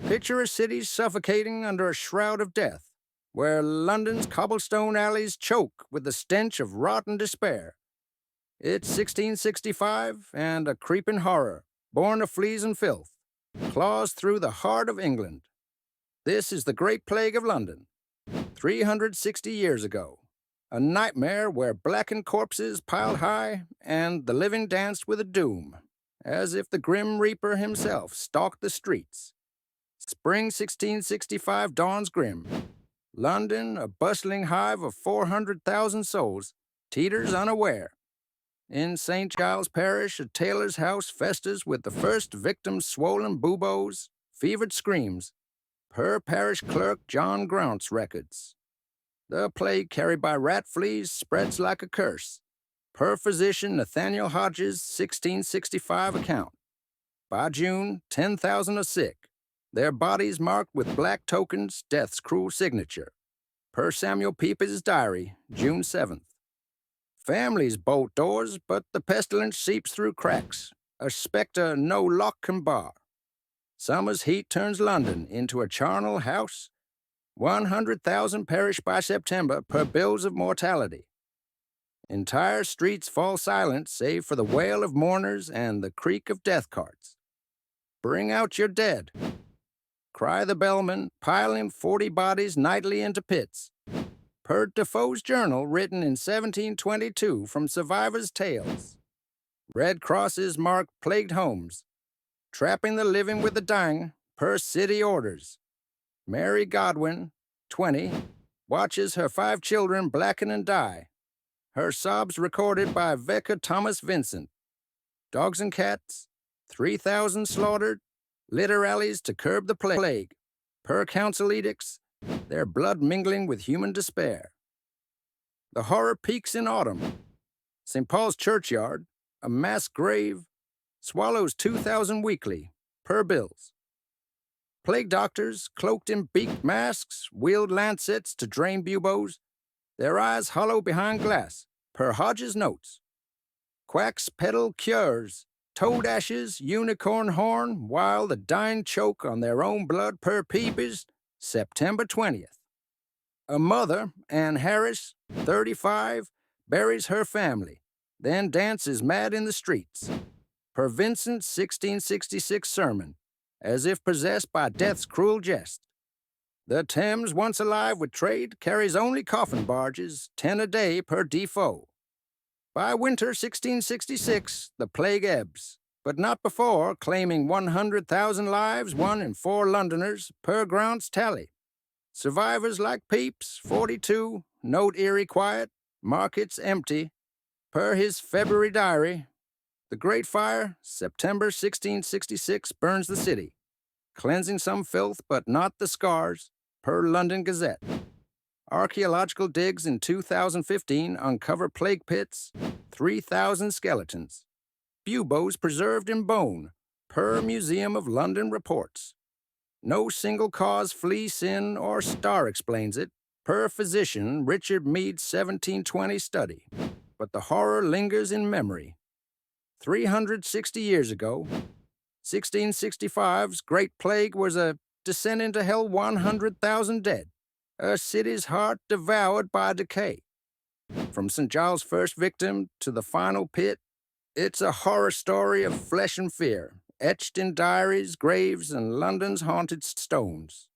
Picture a city suffocating under a shroud of death, where London's cobblestone alleys choke with the stench of rotten despair. It's 1665, and a creeping horror, born of fleas and filth, claws through the heart of England. This is the Great Plague of London, 360 years ago. A nightmare where blackened corpses piled high and the living danced with a doom, as if the Grim Reaper himself stalked the streets. Spring 1665 dawns grim. London, a bustling hive of 400,000 souls, teeters unaware. In St. Giles Parish, a tailor's house festers with the first victim's swollen buboes, fevered screams, per parish clerk John Graunt's records. The plague carried by rat fleas spreads like a curse, per physician Nathaniel Hodges' 1665 account. By June, 10,000 are sick, their bodies marked with black tokens, death's cruel signature, per Samuel Pepys' diary, June 7th. Families bolt doors, but the pestilence seeps through cracks, a specter no lock can bar. Summer's heat turns London into a charnel house. 100,000 perish by September per bills of mortality. Entire streets fall silent save for the wail of mourners and the creak of death carts. Bring out your dead, cry the bellman, piling 40 bodies nightly into pits. Per Defoe's journal written in 1722 from survivors' tales. Red crosses mark plagued homes, trapping the living with the dying, per city orders. Mary Godwin, 20, watches her 5 children blacken and die. Her sobs recorded by Vicar Thomas Vincent. Dogs and cats, 3,000 slaughtered, litter alleys to curb the plague. Per council edicts, their blood mingling with human despair. The horror peaks in autumn. St. Paul's churchyard, a mass grave, swallows 2,000 weekly, per bills. Plague doctors, cloaked in beaked masks, wield lancets to drain buboes, their eyes hollow behind glass, per Hodges' notes. Quacks peddle cures, toad ashes, unicorn horn, while the dying choke on their own blood, per Pepys, September 20th. A mother, Anne Harris, 35, buries her family, then dances mad in the streets. Per Vincent's 1666 sermon, as if possessed by death's cruel jest. The Thames, once alive with trade, carries only coffin barges, 10 a day per Defoe. By winter 1666, the plague ebbs, but not before, claiming 100,000 lives, 1 in 4 Londoners, per Graunt's tally. Survivors like Pepys, 42, note eerie quiet, markets empty, per his February diary. The Great Fire, September 1666, burns the city, cleansing some filth but not the scars, per London Gazette. Archaeological digs in 2015 uncover plague pits, 3,000 skeletons. Buboes preserved in bone, per Museum of London reports. No single cause, flea, sin, or star explains it, per physician Richard Mead's 1720 study. But the horror lingers in memory. 360 years ago, 1665's Great Plague was a descent into hell 100,000 dead, a city's heart devoured by decay. From St. Giles' first victim to the final pit, it's a horror story of flesh and fear, etched in diaries, graves, and London's haunted stones.